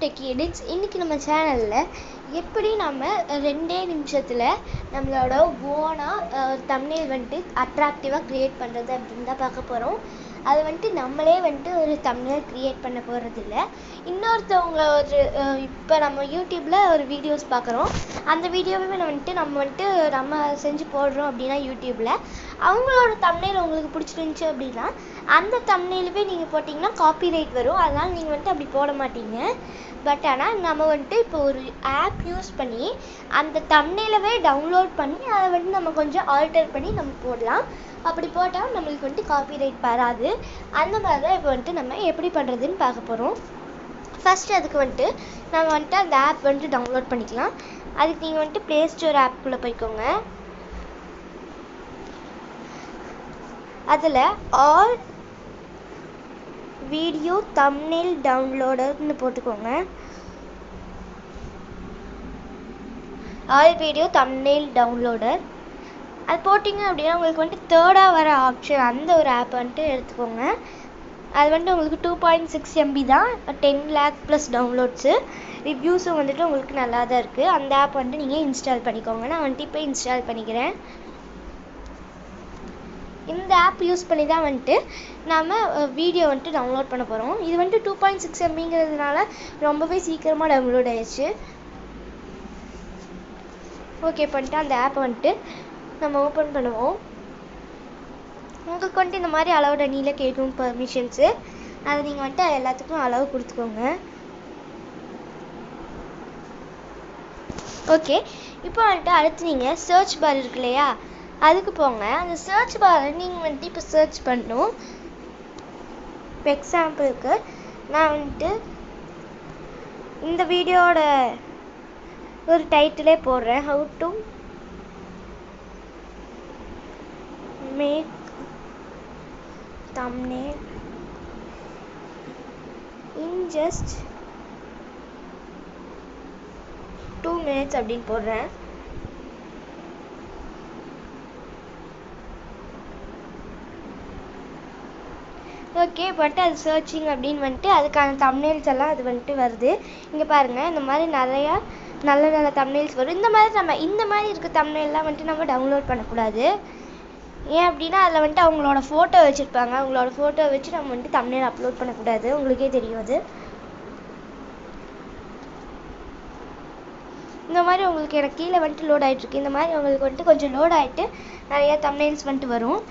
Techy Editz. இன்னைக்கு நம்ம சேனல்ல எப்படி நம்ம 2 நிமிஷத்துல நம்மளோட ஓனா தம்ப்நெயில் வந்துட்டு அட்ராக்டிவா கிரியேட் பண்றது அப்படின்னு தான் பார்க்க போறோம். அது வந்துட்டு நம்மளே வந்துட்டு ஒரு தம்ப்நெயில் கிரியேட் பண்ண போறது இல்லை, இன்னொருத்தவங்க ஒரு இப்போ நம்ம யூடியூப்ல ஒரு வீடியோஸ் பார்க்குறோம், அந்த வீடியோவே நம்ம செஞ்சு போடுறோம் அப்படின்னா யூடியூப்ல அவங்களோட தம்ப்நெயில் உங்களுக்கு பிடிச்சிருந்துச்சு அப்படின்னா அந்த தம்ப்நெயிலுவே நீங்கள் போட்டிங்கன்னா காப்பிரைட் வரும். அதனால் நீங்கள் வந்துட்டு அப்படி போட மாட்டீங்க. பட் ஆனால் நம்ம வந்துட்டு இப்போ ஒரு ஆப் யூஸ் பண்ணி அந்த தம்ப்நெயிலவே டவுன்லோட் பண்ணி அதை வந்துட்டு நம்ம கொஞ்சம் ஆல்டர் பண்ணி நம்ம போடலாம். அப்படி போட்டால் நம்மளுக்கு வந்துட்டு காப்பிரைட் வராது. அந்த மாதிரி தான் இப்போ வந்துட்டு நம்ம எப்படி பண்ணுறதுன்னு பார்க்க போகிறோம். ஃபஸ்ட்டு அதுக்கு வந்துட்டு நம்ம வந்துட்டு அந்த ஆப் வந்துட்டு டவுன்லோட் பண்ணிக்கலாம். அதுக்கு நீங்கள் வந்துட்டு ப்ளே ஸ்டோர் ஆப்குள்ளே போய்க்கோங்க. அதில் ஆல் வீடியோ தம்ப்நெயில் டவுன்லோடர்னு போட்டுக்கோங்க. ஆல் வீடியோ தம்ப்நெயில் டவுன்லோடர் அது போட்டிங்க அப்படின்னா உங்களுக்கு வந்துட்டு தேர்டாக வர ஆப்ஷன் அந்த ஒரு ஆப் வந்துட்டு எடுத்துக்கோங்க. அது வந்துட்டு உங்களுக்கு 2.6 MB தான், 10 lakh + டவுன்லோட்ஸு, ரிவ்யூஸும் வந்துட்டு உங்களுக்கு நல்லா தான் இருக்குது. அந்த ஆப் வந்துட்டு நீங்கள் இன்ஸ்டால் பண்ணிக்கோங்க. நான் வந்துட்டு இப்போ இன்ஸ்டால் பண்ணிக்கிறேன். இந்த ஆப் யூஸ் பண்ணி தான் வந்துட்டு நம்ம வீடியோ வந்துட்டு டவுன்லோட் பண்ண போகிறோம். இது வந்துட்டு 2.6 MBங்கிறதுனால ரொம்பவே சீக்கிரமாக டவுன்லோட் ஆயிடுச்சு. ஓகே பண்ணிட்டு அந்த ஆப்பை வந்துட்டு நம்ம ஓப்பன் பண்ணுவோம். உங்களுக்கு வந்துட்டு இந்த மாதிரி அலோட் அணியில் கேட்கும் பர்மிஷன்ஸு, அதை நீங்கள் வந்துட்டு எல்லாத்துக்கும் அலோவ் கொடுத்துக்கோங்க. ஓகே, இப்போ வந்துட்டு அடுத்து நீங்கள் சர்ச் பார் இருக்கு இல்லையா, அதுக்கு போங்க. அந்த சர்ச் பாரை நீங்கள் வந்துட்டு இப்போ சர்ச் பண்ணணும். இப்போ எக்ஸாம்பிளுக்கு நான் வந்துட்டு இந்த வீடியோட ஒரு டைட்டிலே போடுறேன், how to make thumbnail in just 2 minutes அப்படின்னு போடுறேன். ஓகே, வந்துட்டு அது சர்ச்சிங் அப்படின்னு வந்துட்டு அதுக்கான தம்ப்நெயில்ஸ் எல்லாம் அது வந்துட்டு வருது. இங்கே பாருங்கள், இந்த மாதிரி நிறையா நல்ல தம்ப்நெயில்ஸ் வரும். இந்த மாதிரி இருக்க தம்ப்நெயில்லாம் வந்துட்டு நம்ம டவுன்லோட் பண்ணக்கூடாது. ஏன் அப்படின்னா அதில் வந்துட்டு அவங்களோட ஃபோட்டோ வச்சுருப்பாங்க. அவங்களோட ஃபோட்டோ வச்சு நம்ம வந்துட்டு தம்ப்நெயில் அப்லோட் பண்ணக்கூடாது. உங்களுக்கே தெரியும் அது. இந்த மாதிரி உங்களுக்கு எனக்கு கீழே வந்துட்டு லோட் ஆகிட்டுருக்கு. இந்த மாதிரி உங்களுக்கு வந்துட்டு கொஞ்சம் லோட் ஆகிட்டு நிறையா தம்ப்நெயில்ஸ் வந்துட்டு வரும்.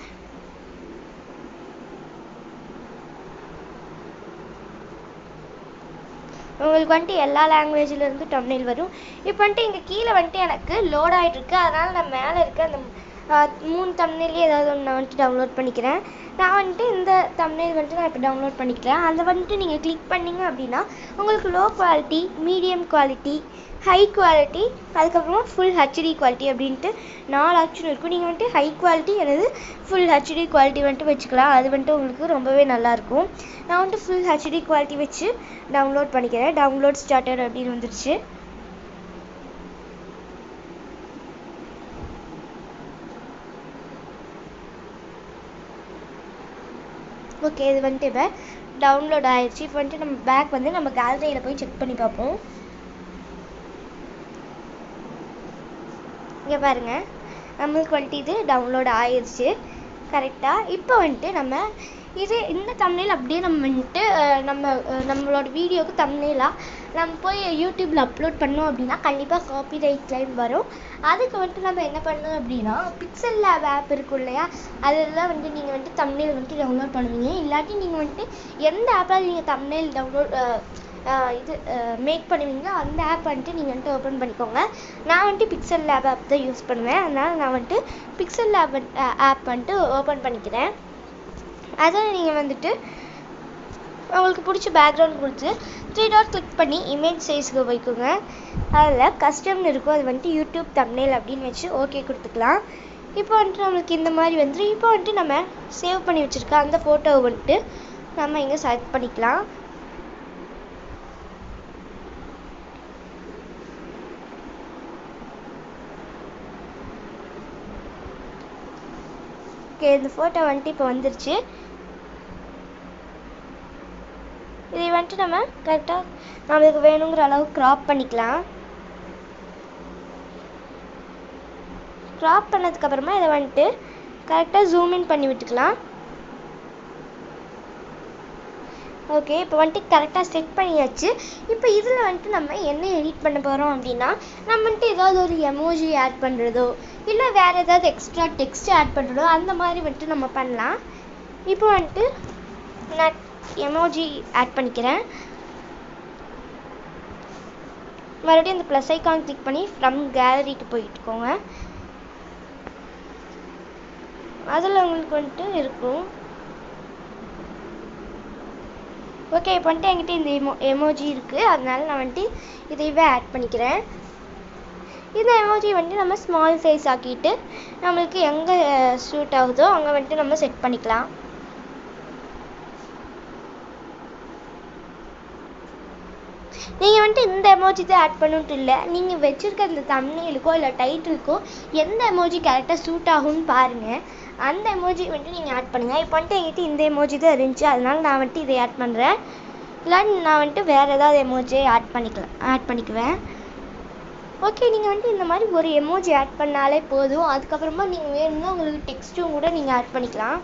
உங்களுக்கு வந்துட்டு எல்லா லாங்குவேஜ்லேருந்து தம்ப்நெயில் வரும். இப்போ வந்துட்டு இங்கே கீழே வந்துட்டு எனக்கு லோட் ஆகிட்டுருக்கு. அதனால் நான் மேலே இருக்க அந்த 3 தம்ப்நெயிலே ஏதாவது ஒன்று நான் வந்துட்டு டவுன்லோட் பண்ணிக்கிறேன். நான் வந்துட்டு இந்த தம்ப்நெயில் வந்துட்டு நான் இப்போ டவுன்லோட் பண்ணிக்கிறேன். அதை வந்துட்டு நீங்கள் கிளிக் பண்ணிங்க அப்படின்னா உங்களுக்கு low quality, medium quality, high quality, அதுக்கப்புறமா ஃபுல் HD குவாலிட்டி அப்படின்ட்டு 4 ஆப்ஷன் இருக்கும். நீங்கள் வந்துட்டு ஹை குவாலிட்டி அல்லது ஃபுல் HD குவாலிட்டி வந்துட்டு வச்சுக்கலாம். அது வந்துட்டு உங்களுக்கு ரொம்பவே நல்லாயிருக்கும். நான் வந்துட்டு ஃபுல் HD குவாலிட்டி வச்சு டவுன்லோட் பண்ணிக்கிறேன். டவுன்லோட் ஸ்டார்டட் அப்படின்னு வந்துருச்சு. ஓகே, இது வந்துட்டு இப்போ டவுன்லோட் ஆயிடுச்சு. இப்போ வந்துட்டு நம்ம பேக் வந்து நம்ம கேலரியில் போய் செக் பண்ணி பார்ப்போம். இங்கே பாருங்கள், நம்மளுக்கு வந்துட்டு இது டவுன்லோட் ஆயிடுச்சு கரெக்டாக. இப்போ வந்துட்டு நம்ம இந்த தம்ப்நெயில் அப்படியே நம்ம வந்துட்டு நம்மளோட வீடியோவுக்கு தம்ப்நெயிலாக நம்ம போய் யூடியூப்பில் அப்லோட் பண்ணோம் அப்படின்னா கண்டிப்பாக காப்பிரைட் கிளைம் வரும். அதுக்கு வந்துட்டு நம்ம என்ன பண்ணணும் அப்படின்னா பிக்சல் லேப் ஆப் இருக்கும் இல்லையா, அதெல்லாம் வந்துட்டு நீங்கள் வந்துட்டு தம்ப்நெயில் வந்துட்டு டவுன்லோட் பண்ணுவீங்க. இல்லாட்டி நீங்கள் வந்துட்டு எந்த ஆப்பில் நீங்கள் தம்ப்நெயில் டவுன்லோட் மேக் பண்ணுவீங்களோ அந்த ஆப் வந்துட்டு நீங்கள் வந்துட்டு ஓப்பன் பண்ணிக்கோங்க. நான் வந்துட்டு பிக்சல் லேப் ஆப் தான் யூஸ் பண்ணுவேன். அதனால் நான் வந்துட்டு பிக்சல் லேப் ஆப் வந்துட்டு ஓப்பன் பண்ணிக்கிறேன். அதில் நீங்கள் வந்துட்டு உங்களுக்கு பிடிச்ச பேக்ரவுண்ட் கொடுத்து 3 டாட் கிளிக் பண்ணி இமேஜ் சைஸுக்கு வைக்குங்க. அதில் கஸ்டம்னு இருக்கும், அது வந்துட்டு யூடியூப் தம்ப்நெயில் அப்படின்னு வச்சு ஓகே கொடுத்துக்கலாம். இப்போ வந்துட்டு நம்மளுக்கு இந்த மாதிரி வந்துட்டு இப்போ வந்துட்டு நம்ம சேவ் பண்ணி வச்சுருக்க அந்த ஃபோட்டோவை வந்துட்டு நம்ம இங்கே செலக்ட் பண்ணிக்கலாம். ஓகே, இந்த ஃபோட்டோ வந்துட்டு இப்போ வந்துருச்சு. இதை வந்துட்டு நம்ம கரெக்டாக நம்மளுக்கு வேணுங்கிற அளவு க்ராப் பண்ணிக்கலாம். க்ராப் பண்ணதுக்கப்புறமா இதை வந்துட்டு கரெக்டாக ஜூம் இன் பண்ணி விட்டுக்கலாம். ஓகே, இப்போ வந்துட்டு கரெக்டாக செட் பண்ணியாச்சு. இப்போ இதில் வந்துட்டு நம்ம என்ன எடிட் பண்ண போகிறோம் அப்படின்னா, நம்ம வந்துட்டு ஏதாவது ஒரு எமோஜி ஆட் பண்ணுறதோ இல்லை வேறு ஏதாவது எக்ஸ்ட்ரா டெக்ஸ்ட் ஆட் பண்ணுறதோ அந்த மாதிரி வந்துட்டு நம்ம பண்ணலாம். இப்போ வந்துட்டு நான் எமோஜி ஆட் பண்ணிக்கிறேன். மறுபடியும் இந்த ப்ளஸ் ஐக்கான் கிளிக் பண்ணி ஃப்ரம் கேலரிக்கு போயிட்டுக்கோங்க. அதில் உங்களுக்கு வந்துட்டு இருக்கும். ஓகே, இப்போ வந்துட்டு என்கிட்ட இந்த எமோஜி இருக்குது, அதனால நான் வந்துட்டு இதையவே ஆட் பண்ணிக்கிறேன். இந்த எமோஜி வந்துட்டு நம்ம ஸ்மால் சைஸ் ஆக்கிட்டு நம்மளுக்கு எங்கே சூட் ஆகுதோ அங்கே வந்துட்டு நம்ம செட் பண்ணிக்கலாம். நீங்கள் வந்துட்டு இந்த எமோஜி தான் ஆட் பண்ணணுன்ட்டு இல்லை, நீங்கள் வச்சுருக்க இந்த தம்ப்நெயிலுக்கோ இல்லை டைட்டிலுக்கோ எந்த எமோஜி கரெக்டாக சூட் ஆகும்னு பாருங்கள், அந்த எமோஜி வந்துட்டு நீங்கள் ஆட் பண்ணுங்கள். இப்போ வந்துட்டு என்கிட்ட இந்த எமோஜி தான் இருந்துச்சு, அதனால நான் வந்துட்டு இதை ஆட் பண்ணுறேன். இல்லை நான் வந்துட்டு வேறு ஏதாவது எமோஜியை ஆட் பண்ணிக்குவேன். ஓகே, நீங்கள் வந்துட்டு இந்த மாதிரி ஒரு எமோஜி ஆட் பண்ணாலே போதும். அதுக்கப்புறமா நீங்கள் வேணும்னா உங்களுக்கு டெக்ஸ்ட்டும் கூட நீங்கள் ஆட் பண்ணிக்கலாம்.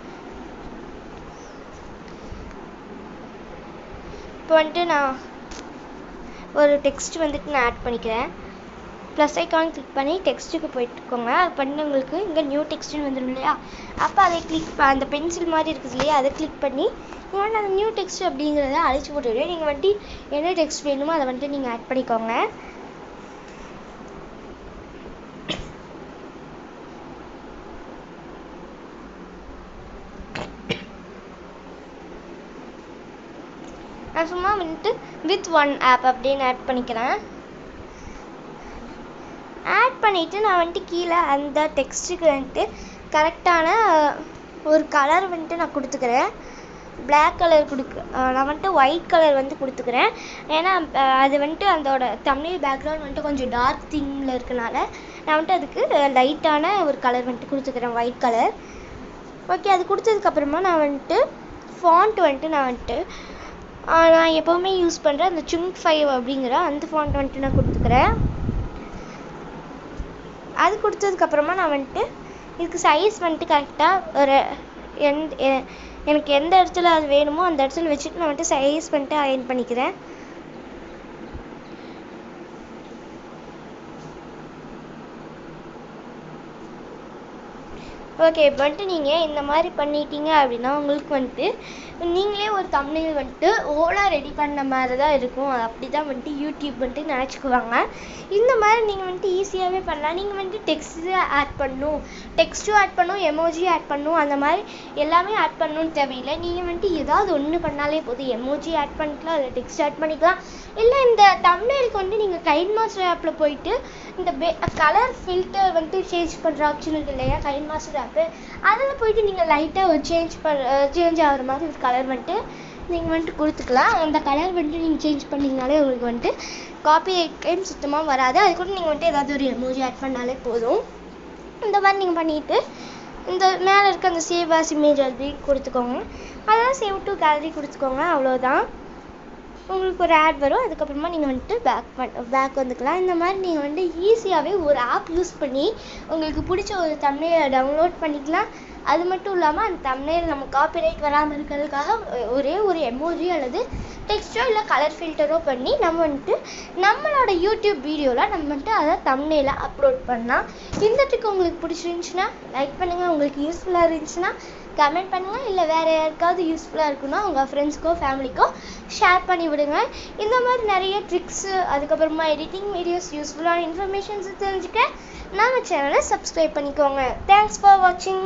இப்போ வந்துட்டு நான் ஒரு டெக்ஸ்ட் வந்துட்டு நான் ஆட் பண்ணிக்கிறேன். ப்ளஸ் ஐக்கான் கிளிக் பண்ணி டெக்ஸ்ட்டுக்கு போயிட்டுக்கோங்க. அது பண்ணி உங்களுக்கு இங்கே நியூ டெக்ஸ்ட்டுன்னு வந்துடும் இல்லையா, அப்போ அதை அந்த பென்சில் மாதிரி இருக்குது இல்லையா, அதை கிளிக் பண்ணி நீங்கள் வந்து அந்த நியூ டெக்ஸ்ட் அப்படிங்கிறத அழிச்சு போட்டுவிட்டு நீங்கள் வந்துட்டு என்ன டெக்ஸ்ட் வேணுமோ அதை வந்துட்டு நீங்கள் ஆட் பண்ணிக்கோங்க. நான் சும்மா வந்துட்டு வித் ஒன் ஆப் அப்படின்னு ஆட் பண்ணிக்கிறேன். ஆட் பண்ணிவிட்டு நான் வந்துட்டு கீழே அந்த டெக்ஸ்ட்டுக்கு வந்துட்டு கரெக்டான ஒரு கலர் வந்துட்டு நான் கொடுத்துக்கிறேன். பிளாக் கலர் நான் வந்துட்டு ஒயிட் கலர் வந்து கொடுத்துக்கிறேன். ஏன்னா அது வந்துட்டு அதோட தம்ப்நெயில் பேக்ரவுண்ட் வந்துட்டு கொஞ்சம் டார்க் தீமில் இருக்கனால நான் வந்துட்டு அதுக்கு லைட்டான ஒரு கலர் வந்துட்டு கொடுத்துக்கிறேன், ஒயிட் கலர். ஓகே, அது கொடுத்ததுக்கப்புறமா நான் வந்துட்டு ஃபாண்ட் வந்துட்டு நான் எப்போவுமே யூஸ் பண்ணுற அந்த Chunk 5 அப்படிங்கிற அந்த ஃபாண்ட் வந்துட்டு நான் கொடுத்துக்கிறேன். அது கொடுத்ததுக்கப்புறமா நான் வந்துட்டு இதுக்கு சைஸ் வந்துட்டு கரெக்டாக ஒரு எனக்கு எந்த இடத்துல அது வேணுமோ அந்த இடத்துல வச்சுட்டு நான் வந்துட்டு சைஸ் வந்துட்டு அயன் பண்ணிக்கிறேன். ஓகே, இப்போ வந்துட்டு நீங்கள் இந்த மாதிரி பண்ணிட்டீங்க அப்படின்னா உங்களுக்கு வந்துட்டு நீங்களே ஒரு தம்ப்நெயில் வந்துட்டு ஓனாக ரெடி பண்ண மாதிரி தான் இருக்கும். அப்படி தான் வந்துட்டு யூடியூப் வந்துட்டு நினச்சிக்குவாங்க. இந்த மாதிரி நீங்கள் வந்துட்டு ஈஸியாகவே பண்ணலாம். நீங்கள் வந்துட்டு டெக்ஸ்ட்டு ஆட் பண்ணணும், எமோஜி ஆட் பண்ணணும், அந்த மாதிரி எல்லாமே ஆட் பண்ணணும்னு தேவையில்லை. நீங்கள் வந்துட்டு ஏதாவது ஒன்று பண்ணாலே போதும். எமோஜி ஆட் பண்ணிக்கலாம், இல்லை டெக்ஸ்ட் ஆட் பண்ணிக்கலாம். இல்லை இந்த தம்ப்நெயிலுக்கு வந்துட்டு நீங்கள் கைட் மாஸ்டர் ஆப்பில் போயிட்டு இந்த கலர் ஃபில்டர் வந்துட்டு சேஞ்ச் பண்ணுற ஆப்ஷன் இருக்குது இல்லையா, கைட் மாஸ்டர் ஆப்பு, அதில் போயிட்டு நீங்கள் லைட்டாக ஒரு சேஞ்ச் ஆகிற மாதிரி ஒரு கலர் வந்துட்டு நீங்கள் வந்துட்டு கொடுத்துக்கலாம். அந்த கலர் வந்துட்டு நீங்கள் சேஞ்ச் பண்ணிங்கனாலே உங்களுக்கு வந்துட்டு காப்பிரைட் கிளைம் சுத்தமாக வராது. அது கூட நீங்கள் வந்துட்டு ஏதாவது ஒரு எமோஜி ஆட் பண்ணாலே போதும். இந்த மாதிரி நீங்கள் பண்ணிவிட்டு இந்த மேலே இருக்க அந்த சேவ் ஆஸ் இமேஜ் அது கொடுத்துக்கோங்க. அதெல்லாம் சேவ் டு கேலரி கொடுத்துக்கோங்க, அவ்வளோதான். உங்களுக்கு ஒரு ஆட் வரும், அதுக்கப்புறமா நீங்கள் வந்துட்டு பேக் வந்துக்கலாம். இந்த மாதிரி நீங்கள் வந்துட்டு ஈஸியாகவே ஒரு ஆப் யூஸ் பண்ணி உங்களுக்கு பிடிச்ச ஒரு தம்ப்நெயிலை டவுன்லோட் பண்ணிக்கலாம். அது மட்டும் இல்லாமல் அந்த தம்ப்நெயில் நம்ம காப்பிரைட் வராமல் இருக்கிறதுக்காக ஒரே ஒரு எமோஜி அல்லது டெக்ஸ்ட்டோ இல்லை கலர் ஃபில்டரோ பண்ணி நம்ம வந்துட்டு நம்மளோட யூடியூப் வீடியோவில் நம்ம வந்துட்டு அதை தம்ப்நெயிலை அப்லோட் பண்ணலாம். இந்த ட்ரிக் உங்களுக்கு பிடிச்சிருந்துச்சுன்னா லைக் பண்ணுங்கள், உங்களுக்கு யூஸ்ஃபுல்லாக இருந்துச்சுன்னா கமெண்ட் பண்ணுங்கள், இல்லை வேறு யாருக்காவது யூஸ்ஃபுல்லாக இருக்குன்னா உங்கள் ஃப்ரெண்ட்ஸ்க்கோ ஃபேமிலிக்கோ ஷேர் பண்ணி விடுங்க. இந்த மாதிரி நிறைய ட்ரிக்ஸு, அதுக்கப்புறமா எடிட்டிங் வீடியோஸ், யூஸ்ஃபுல்லான இன்ஃபர்மேஷன்ஸ் தெரிஞ்சுக்க நம்ம சேனலை சப்ஸ்கிரைப் பண்ணிக்கோங்க. தேங்க்ஸ் ஃபார் வாட்சிங்.